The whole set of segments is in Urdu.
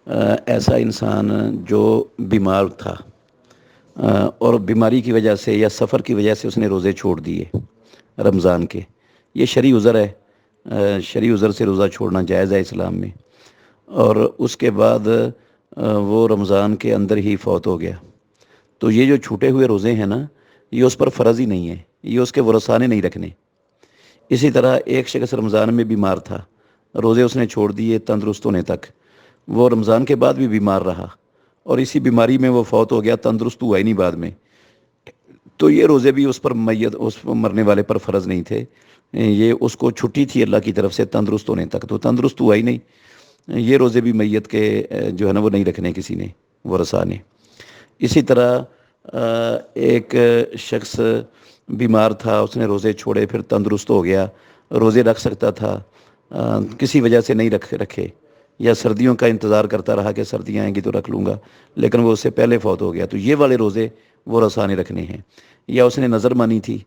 ایسا انسان جو بیمار تھا اور بیماری کی وجہ سے یا سفر کی وجہ سے اس نے روزے چھوڑ دیے رمضان کے، یہ شرعی عذر ہے، شرعی عذر سے روزہ چھوڑنا جائز ہے اسلام میں، اور اس کے بعد وہ رمضان کے اندر ہی فوت ہو گیا، تو یہ جو چھوٹے ہوئے روزے ہیں نا، یہ اس پر فرض ہی نہیں ہے، یہ اس کے ورثاء نے نہیں رکھنے۔ اسی طرح ایک شخص رمضان میں بیمار تھا، روزے اس نے چھوڑ دیے تندرست ہونے تک، وہ رمضان کے بعد بھی بیمار رہا اور اسی بیماری میں وہ فوت ہو گیا، تندرست ہوا ہی نہیں بعد میں، تو یہ روزے بھی اس پر اس مرنے والے پر فرض نہیں تھے، یہ اس کو چھٹی تھی اللہ کی طرف سے تندرست ہونے تک، تو تندرست ہوا ہی نہیں، یہ روزے بھی میت کے جو ہے نا وہ نہیں رکھنے کسی نے، ورثاء نے۔ اسی طرح ایک شخص بیمار تھا، اس نے روزے چھوڑے، پھر تندرست ہو گیا، روزے رکھ سکتا تھا، کسی وجہ سے نہیں رکھے، یا سردیوں کا انتظار کرتا رہا کہ سردیاں آئیں گی تو رکھ لوں گا، لیکن وہ اس سے پہلے فوت ہو گیا، تو یہ والے روزے وہ ورثاء نے رکھنے ہیں۔ یا اس نے نظر مانی تھی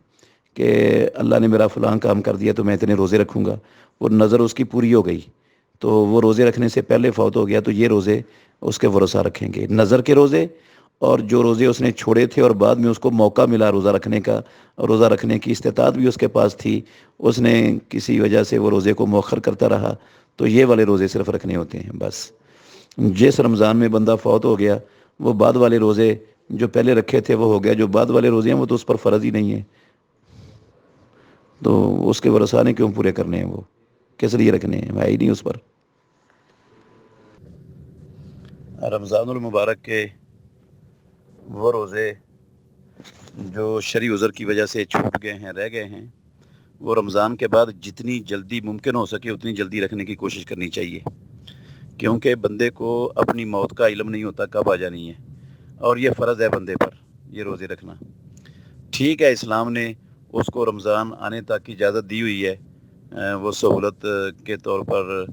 کہ اللہ نے میرا فلاں کام کر دیا تو میں اتنے روزے رکھوں گا، وہ نظر اس کی پوری ہو گئی، تو وہ روزے رکھنے سے پہلے فوت ہو گیا، تو یہ روزے اس کے ورثاء رکھیں گے، نظر کے روزے، اور جو روزے اس نے چھوڑے تھے اور بعد میں اس کو موقع ملا روزہ رکھنے کا، روزہ رکھنے کی استطاعت بھی اس کے پاس تھی، اس نے کسی وجہ سے وہ روزے کو مؤخر کرتا رہا، تو یہ والے روزے صرف رکھنے ہوتے ہیں بس۔ جس رمضان میں بندہ فوت ہو گیا، وہ بعد والے روزے جو پہلے رکھے تھے وہ ہو گیا، جو بعد والے روزے ہیں وہ تو اس پر فرض ہی نہیں ہے، تو اس کے ورثاء نے کیوں پورے کرنے ہیں، وہ کس لیے رکھنے ہیں، ہے ہی نہیں اس پر۔ رمضان المبارک کے وہ روزے جو شرعی عذر کی وجہ سے چھوٹ گئے ہیں، رہ گئے ہیں، وہ رمضان کے بعد جتنی جلدی ممکن ہو سکے اتنی جلدی رکھنے کی کوشش کرنی چاہیے، کیونکہ بندے کو اپنی موت کا علم نہیں ہوتا کب آ جانی ہے، اور یہ فرض ہے بندے پر یہ روزے رکھنا۔ ٹھیک ہے، اسلام نے اس کو رمضان آنے تک کی اجازت دی ہوئی ہے، وہ سہولت کے طور پر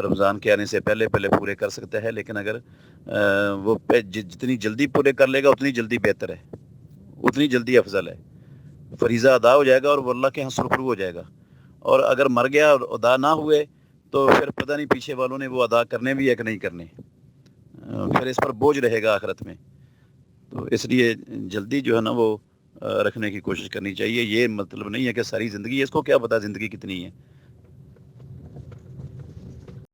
رمضان کے آنے سے پہلے پورے کر سکتا ہے، لیکن اگر وہ جتنی جلدی پورے کر لے گا اتنی جلدی بہتر ہے، اتنی جلدی افضل ہے، فریضہ ادا ہو جائے گا اور وہ اللہ کے ہاں سرخرو ہو جائے گا، اور اگر مر گیا اور ادا نہ ہوئے تو پھر پتہ نہیں پیچھے والوں نے وہ ادا کرنے بھی ہے کہ نہیں کرنے، پھر اس پر بوجھ رہے گا آخرت میں، تو اس لیے جلدی جو ہے نا وہ رکھنے کی کوشش کرنی چاہیے۔ یہ مطلب نہیں ہے کہ ساری زندگی، اس کو کیا پتہ زندگی کتنی ہے،